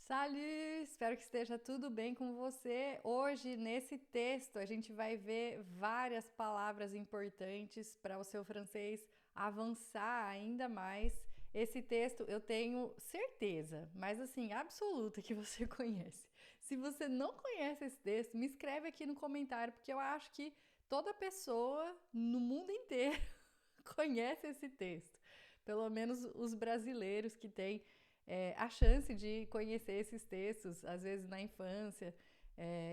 Salut! Espero que esteja tudo bem com você. Hoje, nesse texto, a gente vai ver várias palavras importantes para o seu francês avançar ainda mais. Esse texto eu tenho certeza, mas assim, absoluta que você conhece. Se você não conhece esse texto, me escreve aqui no comentário, porque eu acho que toda pessoa no mundo inteiro conhece esse texto. Pelo menos os brasileiros que têm a chance de conhecer esses textos, às vezes na infância,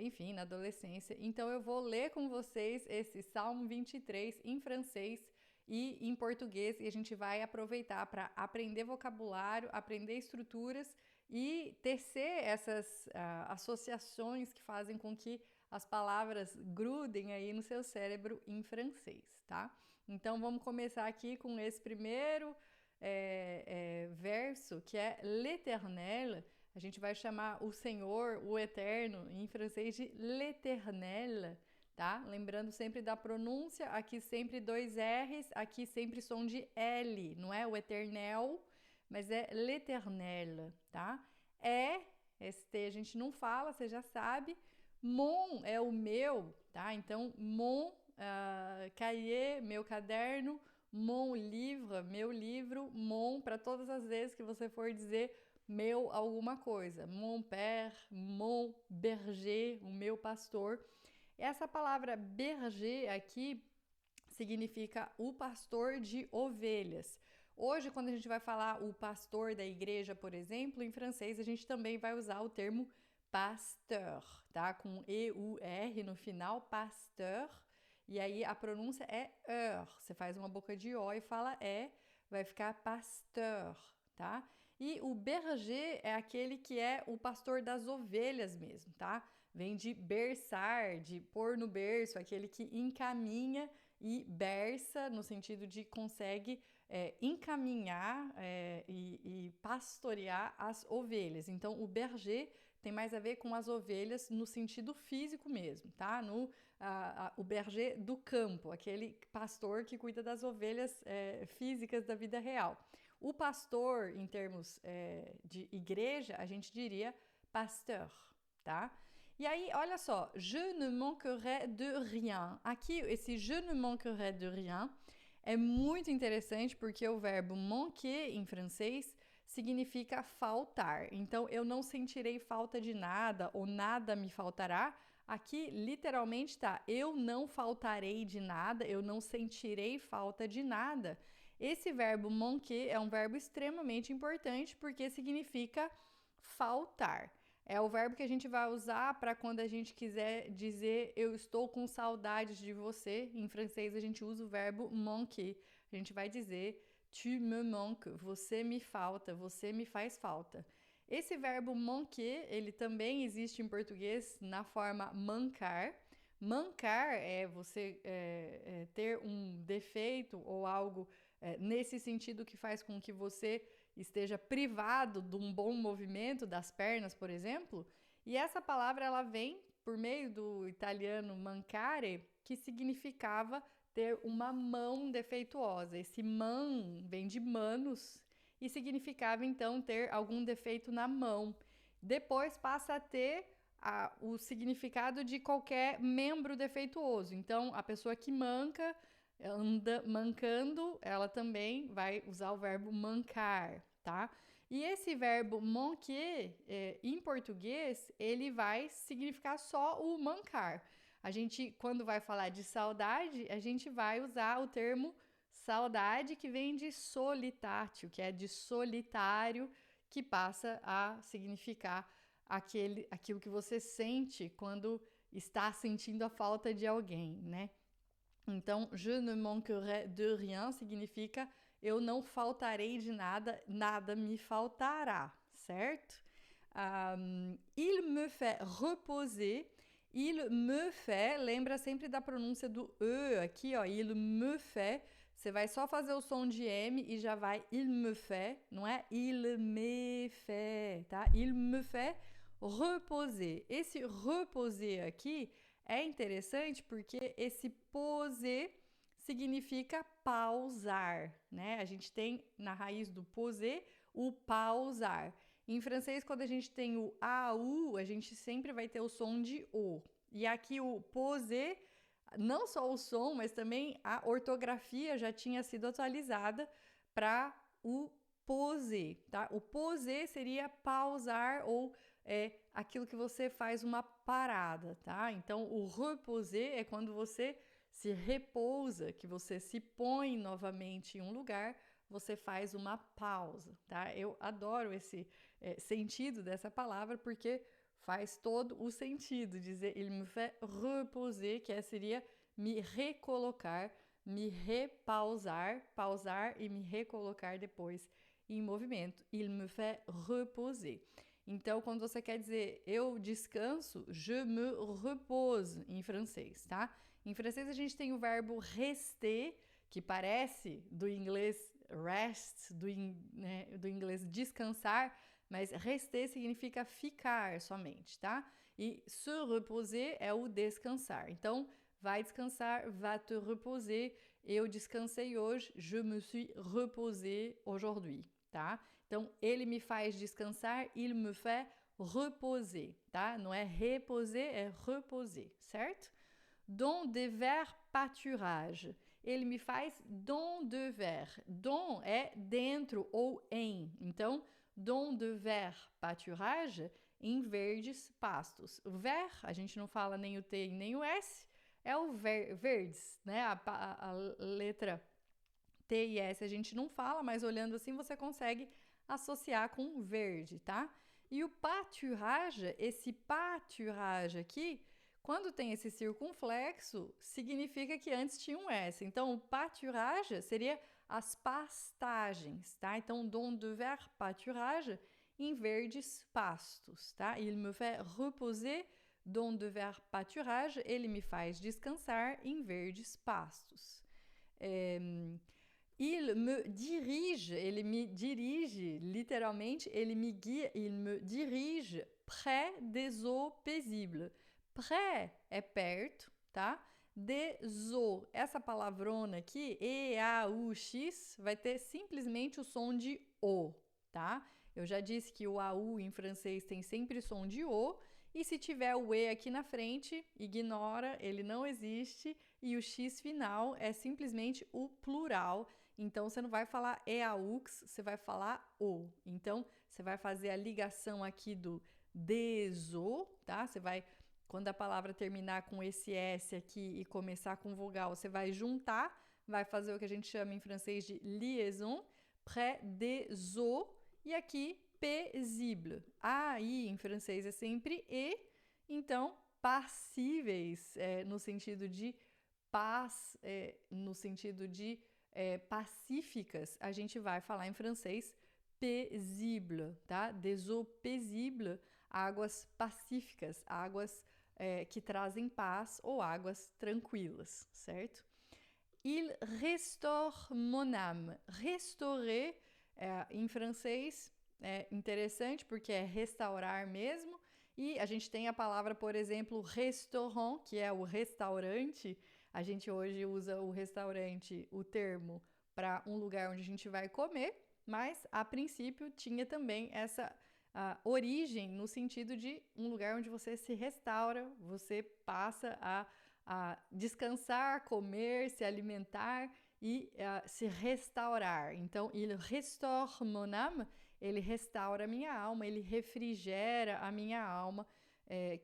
enfim, na adolescência. Então eu vou ler com vocês esse Salmo 23 em francês e em português, e a gente vai aproveitar para aprender vocabulário, aprender estruturas e tecer essas associações que fazem com que as palavras grudem aí no seu cérebro em francês, tá? Então vamos começar aqui com esse primeiro verso, que é l'éternel. A gente vai chamar o Senhor, o Eterno, em francês de l'éternel, tá? Lembrando sempre da pronúncia, aqui sempre dois R's, aqui sempre som de L, não é o eternel, mas é l'éternel, tá? esse T a gente não fala, você já sabe. Mon é o meu, tá? Então, mon cahier, meu caderno, mon livre, meu livro, mon para todas as vezes que você for dizer meu alguma coisa. Mon père, mon berger, o meu pastor. Essa palavra berger aqui significa o pastor de ovelhas. Hoje, quando a gente vai falar o pastor da igreja, por exemplo, em francês a gente também vai usar o termo pasteur, tá? Com E-U-R no final, pasteur. E aí a pronúncia é heure. Você faz uma boca de O e fala vai ficar pasteur, tá? E o berger é aquele que é o pastor das ovelhas mesmo, tá? Vem de berçar, de pôr no berço, aquele que encaminha, e berça no sentido de consegue encaminhar e pastorear as ovelhas. Então, o berger tem mais a ver com as ovelhas no sentido físico mesmo, tá? O berger do campo, aquele pastor que cuida das ovelhas físicas da vida real. O pastor, em termos de igreja, a gente diria pasteur, tá? E aí, olha só, je ne manquerai de rien. Aqui, esse je ne manquerai de rien é muito interessante porque o verbo manquer em francês significa faltar. Então, eu não sentirei falta de nada ou nada me faltará. Aqui, literalmente, tá, eu não faltarei de nada, eu não sentirei falta de nada. Esse verbo manquer é um verbo extremamente importante porque significa faltar. É o verbo que a gente vai usar para quando a gente quiser dizer eu estou com saudades de você. Em francês a gente usa o verbo manquer. A gente vai dizer tu me manques, você me falta, você me faz falta. Esse verbo manquer, ele também existe em português na forma mancar. Mancar é você ter um defeito ou algo nesse sentido que faz com que você esteja privado de um bom movimento das pernas, por exemplo. E essa palavra ela vem por meio do italiano mancare, que significava ter uma mão defeituosa. Esse man vem de manus e significava então ter algum defeito na mão. Depois passa a ter o significado de qualquer membro defeituoso. Então, a pessoa que manca, anda mancando, ela também vai usar o verbo mancar, tá? E esse verbo manquer, em português, ele vai significar só o mancar. A gente, quando vai falar de saudade, a gente vai usar o termo saudade, que vem de solitário, que é de solitário, que passa a significar aquilo que você sente quando está sentindo a falta de alguém, né? Então, je ne manquerai de rien significa eu não faltarei de nada, nada me faltará, certo? Il me fait reposer. Il me fait, lembra sempre da pronúncia do E aqui, ó. Il me fait. Você vai só fazer o som de M e já vai il me fait, não é il me fait, tá? Il me fait reposer. Esse reposer aqui é interessante porque esse poser significa pausar, né? A gente tem na raiz do poser o pausar. Em francês, quando a gente tem o AU, a gente sempre vai ter o som de O. E aqui o poser, não só o som, mas também a ortografia já tinha sido atualizada para o poser, tá? O poser seria pausar ou aquilo que você faz uma parada, tá? Então, o reposer é quando você se repousa, que você se põe novamente em um lugar, você faz uma pausa, tá? Eu adoro esse sentido dessa palavra porque faz todo o sentido dizer il me fait reposer, que seria me recolocar, me repausar, pausar e me recolocar depois em movimento. Il me fait reposer. Então, quando você quer dizer eu descanso, je me repose em francês, tá? Em francês a gente tem o verbo rester, que parece do inglês rest, do inglês descansar, mas rester significa ficar somente, tá? E se reposer é o descansar. Então, vai descansar, va te reposer. Eu descansei hoje, je me suis reposé aujourd'hui, tá? Então, ele me faz descansar, il me fait reposer, tá? Não é reposer, é reposer, certo? Don de verre pâturage. Ele me faz don de verre. Don é dentro ou em. Então, don de verre pâturage em verdes pastos. O ver, a gente não fala nem o T nem o S, é o verdes, né? A letra T e S a gente não fala, mas olhando assim você consegue associar com verde, tá? E o pâturage, esse pâturage aqui, quando tem esse circunflexo, significa que antes tinha um S. Então, o pâturage seria as pastagens, tá? Então, don de verre pâturage em verdes pastos, tá? Il me fait reposer, don de verre pâturage, ele me faz descansar em verdes pastos. Il me dirige, ele me dirige, literalmente, ele me guia, il me dirige près des eaux paisibles. Pré é perto, tá? Des eaux, essa palavrona aqui, E-A-U-X, vai ter simplesmente o som de O, tá? Eu já disse que o AU em francês tem sempre som de O, e se tiver o E aqui na frente, ignora, ele não existe, e o X final é simplesmente o plural. Então, você não vai falar EAUX, você vai falar O. Então, você vai fazer a ligação aqui do deso, tá? Você vai, quando a palavra terminar com esse S aqui e começar com vogal, você vai juntar, vai fazer o que a gente chama em francês de liaison, près des eaux, e aqui paisible. Aí, em francês, é sempre E, então, passíveis, no sentido de paz, no sentido de pacíficas, a gente vai falar em francês paisible, tá? Des eaux paisibles, águas pacíficas, águas que trazem paz ou águas tranquilas, certo? Il restaure mon âme. Restaurer, em francês, é interessante porque é restaurar mesmo. E a gente tem a palavra, por exemplo, restaurant, que é o restaurante. A gente hoje usa o restaurante, o termo, para um lugar onde a gente vai comer, mas a princípio tinha também essa origem no sentido de um lugar onde você se restaura, você passa a descansar, comer, se alimentar e se restaurar. Então, il restaure mon âme, ele restaura a minha alma, ele refrigera a minha alma,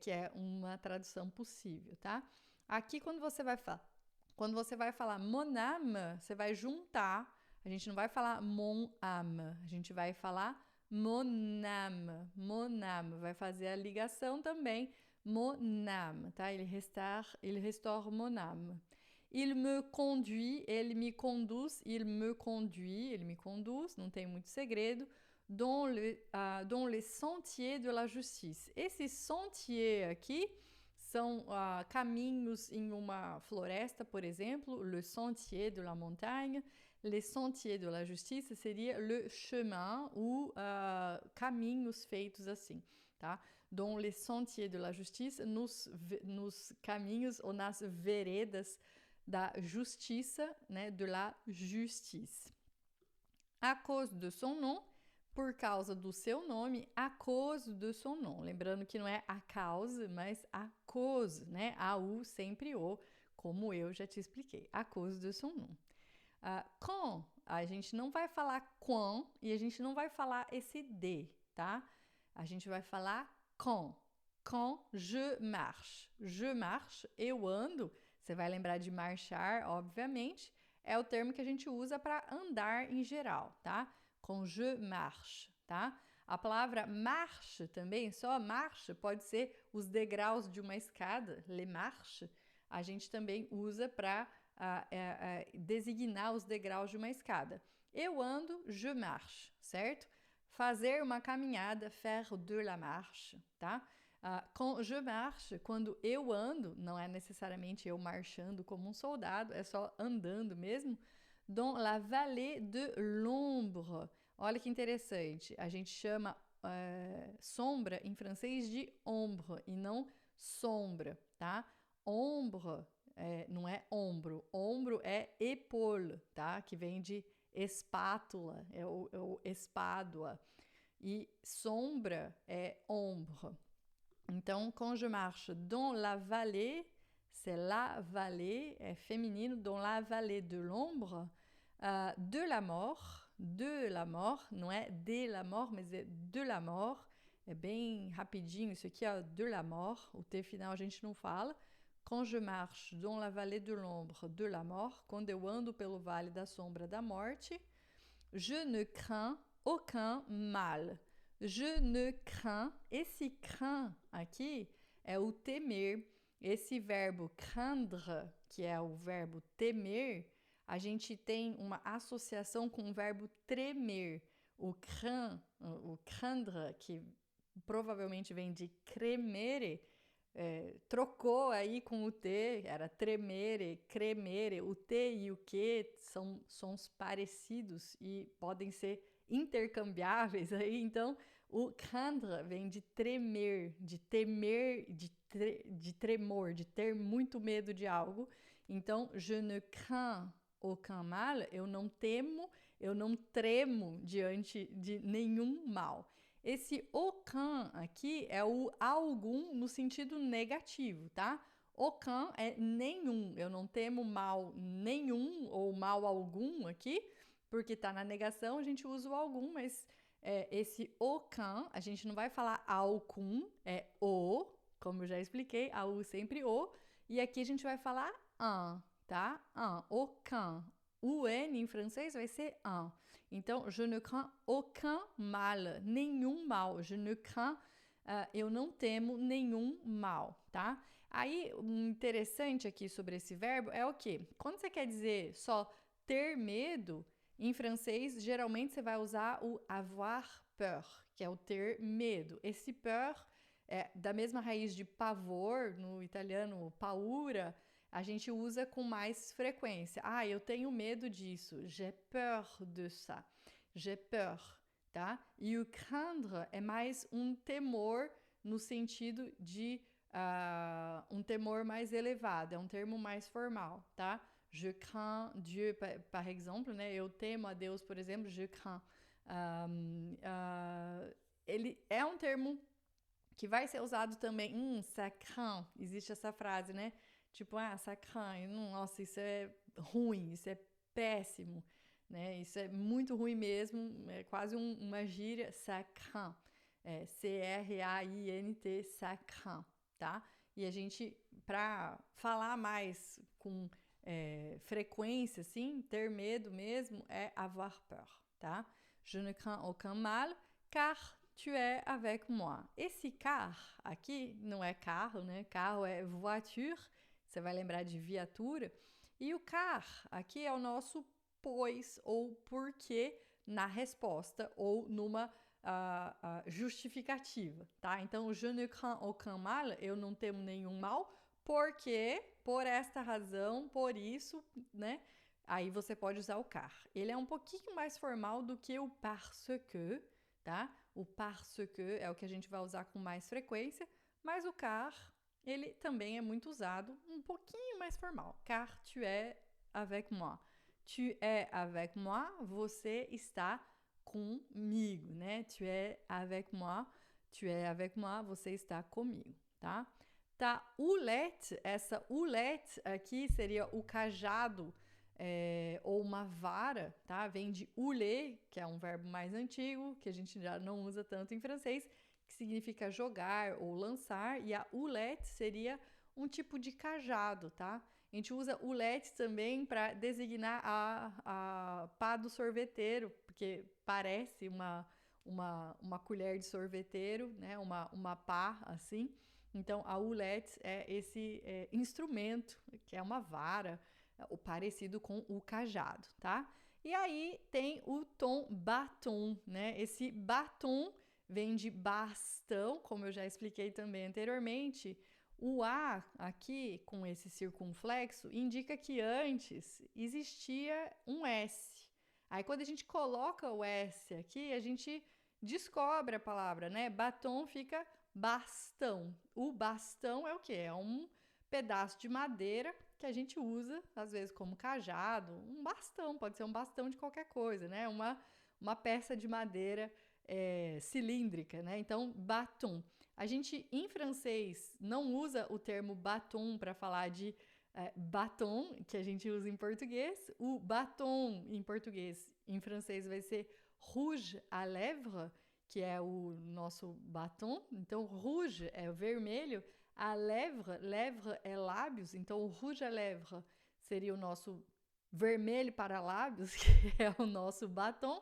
que é uma tradução possível, tá? Aqui, quando você vai falar mon âme, você vai juntar, a gente não vai falar mon âme, a gente vai falar mon âme, vai fazer a ligação também, mon âme, tá? Il restaure mon âme. Il me conduit, ele me conduz, ele me conduz, não tem muito segredo, dans les sentiers de la justice. Esse sentier aqui são caminhos em uma floresta, por exemplo, le sentier de la montagne. Les sentiers de la justice seria le chemin ou caminhos feitos assim, tá? Dans les sentiers de la justice, nos caminhos ou nas veredas da justiça, né? De la justice. À cause de son nom, por causa do seu nome, à cause de son nom. Lembrando que não é a cause, mas à cause, né? A U sempre O, como eu já te expliquei. À cause de son nom. Quand, a gente não vai falar quand e a gente não vai falar esse D, tá? A gente vai falar quand. Quand je marche. Je marche, eu ando. Você vai lembrar de marchar, obviamente. É o termo que a gente usa para andar em geral, tá? Quand je marche, tá? A palavra marche também, só marche, pode ser os degraus de uma escada, les marches. A gente também usa para designar os degraus de uma escada. Eu ando, je marche, certo? Fazer uma caminhada, faire de la marche, tá? Quand je marche, quando eu ando, não é necessariamente eu marchando como um soldado, é só andando mesmo, dans la vallée de l'ombre. Olha que interessante, a gente chama sombra em francês de ombre e não sombra, tá? Ombre não é ombro, ombro é épaule, tá? Que vem de espátula, é o espádua. E sombra é ombre. Então, quand je marche dans la vallée, c'est la vallée, é feminino, dans la vallée de l'ombre, de la mort, não é de la mort, mas é de la mort, é bem rapidinho isso aqui, ó, de la mort, o T final a gente não fala. Quand je marche dans la vallée de l'ombre, de la mort, quando eu ando pelo vale da sombra da morte, je ne crains aucun mal. Je ne crains, esse crains aqui é o temer. Esse verbo craindre, que é o verbo temer, a gente tem uma associação com o verbo tremer. O craindre, que provavelmente vem de cremere, trocou aí com o T, era tremere, cremere. O T e o Q são sons parecidos e podem ser intercambiáveis aí, então o craindre vem de tremer, de temer, de tremor, de ter muito medo de algo. Então, je ne crains aucun mal, eu não temo, eu não tremo diante de nenhum mal. Esse aucun aqui é o algum no sentido negativo, tá? Aucun é nenhum, eu não temo mal nenhum ou mal algum aqui, porque tá na negação, a gente usa o algum, mas esse aucun, a gente não vai falar aucun, é o, como eu já expliquei, a U sempre o, e aqui a gente vai falar un, tá? Un, aucun. O N em francês vai ser un. Então, je ne crains aucun mal, nenhum mal. Je ne crains, eu não temo nenhum mal, tá? Aí, o interessante aqui sobre esse verbo é o quê? Quando você quer dizer só ter medo, em francês, geralmente você vai usar o avoir peur, que é o ter medo. Esse peur é da mesma raiz de pavor, no italiano paura, a gente usa com mais frequência. Eu tenho medo disso. J'ai peur de ça. J'ai peur, tá? E o craindre é mais um temor no sentido de um temor mais elevado. É um termo mais formal, tá? Je crains Dieu, par exemple, né? Eu temo a Deus, por exemplo, je crains. Ele é um termo que vai ser usado também. Ça craint. Existe essa frase, né? Tipo, ça craint. Nossa, isso é ruim, isso é péssimo, né? Isso é muito ruim mesmo. É quase uma gíria. Ça craint. C-R-A-I-N-T, ça craint, tá? E a gente, para falar mais com frequência, assim, ter medo mesmo, é avoir peur, tá? Je ne crains aucun mal, car tu es avec moi. Esse car aqui não é carro, né? Carro é voiture, você vai lembrar de viatura. E o car aqui é o nosso pois ou porque na resposta ou numa justificativa, tá? Então, je ne crains aucun mal, eu não temo nenhum mal, porque, por esta razão, por isso, né? Aí você pode usar o car. Ele é um pouquinho mais formal do que o parce que, tá? O parce que é o que a gente vai usar com mais frequência, mas o car, ele também é muito usado um pouquinho mais formal. Car tu es avec moi. Tu es avec moi, você está comigo, né? Tu es avec moi, você está comigo, tá? Tá, houlette, essa houlette aqui seria o cajado ou uma vara, tá? Vem de houler, que é um verbo mais antigo, que a gente já não usa tanto em francês, que significa jogar ou lançar, e a houlette seria um tipo de cajado, tá? A gente usa houlette também para designar a pá do sorveteiro, porque parece uma colher de sorveteiro, né? Uma pá assim. Então, a houlette é esse instrumento, que é uma vara, o parecido com o cajado, tá? E aí tem o tom batom, né? Esse batom vem de bastão, como eu já expliquei também anteriormente. O A aqui, com esse circunflexo, indica que antes existia um S. Aí, quando a gente coloca o S aqui, a gente descobre a palavra, né? Batom fica bastão. O bastão é o quê? É um pedaço de madeira que a gente usa, às vezes, como cajado. Um bastão, pode ser um bastão de qualquer coisa, né? Uma peça de madeira cilíndrica, né? Então, batom. A gente, em francês, não usa o termo batom para falar de batom, que a gente usa em português. O batom, em português, em francês, vai ser rouge à lèvre, que é o nosso batom. Então, rouge é vermelho, a lèvre, lèvre é lábios, então o rouge à lèvre seria o nosso vermelho para lábios, que é o nosso batom.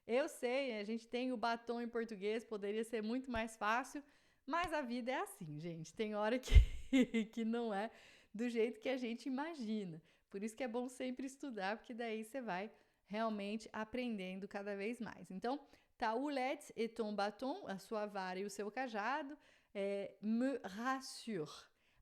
Eu sei, a gente tem o batom em português, poderia ser muito mais fácil, mas a vida é assim, gente. Tem hora que não é do jeito que a gente imagina. Por isso que é bom sempre estudar, porque daí você vai realmente aprendendo cada vez mais. Então, ta houlette et ton bâton, a sua vara e o seu cajado, me rassure.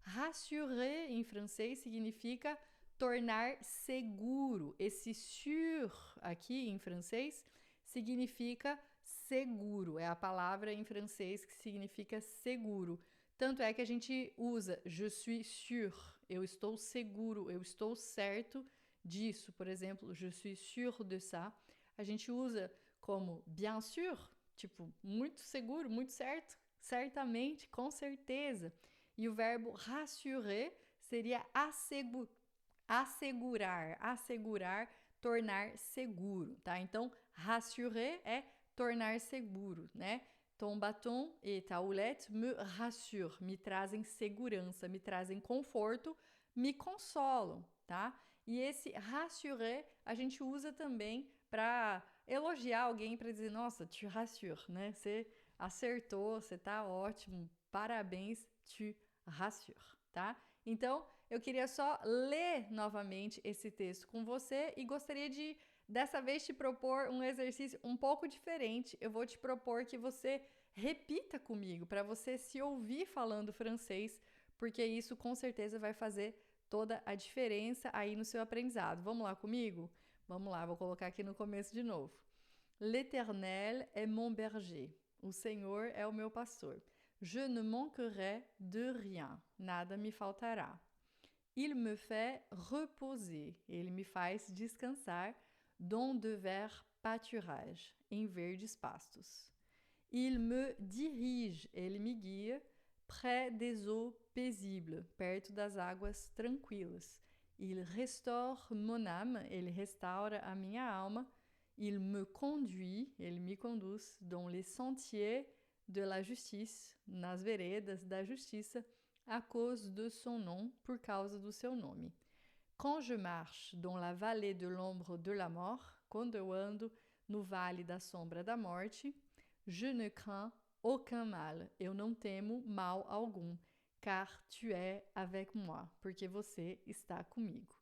Rassurer, em francês, significa tornar seguro. Esse sur aqui, em francês, significa seguro. É a palavra em francês que significa seguro. Tanto é que a gente usa je suis sûr, eu estou seguro, eu estou certo disso. Por exemplo, je suis sûr de ça. A gente usa como bien sûr, tipo, muito seguro, muito certo, certamente, com certeza. E o verbo rassurer seria assegurar, tornar seguro, tá? Então, rassurer é tornar seguro, né? Ton bâton et ta houlette me rassurent, me trazem segurança, me trazem conforto, me consolam, tá? E esse rassurer a gente usa também para elogiar alguém, para dizer, nossa, tu rassures, né? Você acertou, você tá ótimo, parabéns, tu rassures, tá? Então, eu queria só ler novamente esse texto com você e gostaria de, dessa vez, te propor um exercício um pouco diferente. Eu vou te propor que você repita comigo, para você se ouvir falando francês, porque isso com certeza vai fazer toda a diferença aí no seu aprendizado. Vamos lá comigo? Vamos lá, vou colocar aqui no começo de novo. L'Éternel est mon berger. O Senhor é o meu pastor. Je ne manquerai de rien. Nada me faltará. Il me fait reposer. Ele me faz descansar dans de verts pâturages, em verdes pastos. Il me dirige. Ele me guia près des eaux paisibles, perto das águas tranquilas. Il restaure mon âme. Ele restaura a minha alma. Il me conduit. Ele me conduz dans les sentiers de la justice, nas veredas da justiça, à cause de son nom, por causa do seu nome. Quand je marche dans la vallée de l'ombre de la mort, quando eu ando no vale da sombra da morte, je ne crains aucun mal, eu não temo mal algum, car tu es avec moi, porque você está comigo.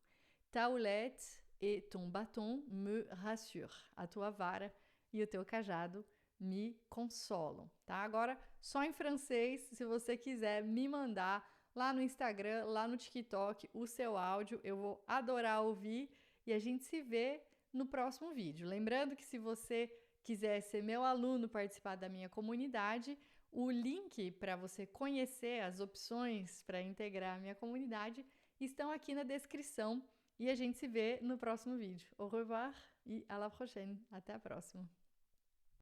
Ta houlette et ton bâton me rassurent, a tua vara e o teu cajado me consolam, tá? Agora, só em francês, se você quiser me mandar lá no Instagram, lá no TikTok, o seu áudio, eu vou adorar ouvir e a gente se vê no próximo vídeo. Lembrando que se você quiser ser meu aluno, participar da minha comunidade, o link para você conhecer as opções para integrar a minha comunidade estão aqui na descrição e a gente se vê no próximo vídeo. Au revoir e à la prochaine. Até a próxima.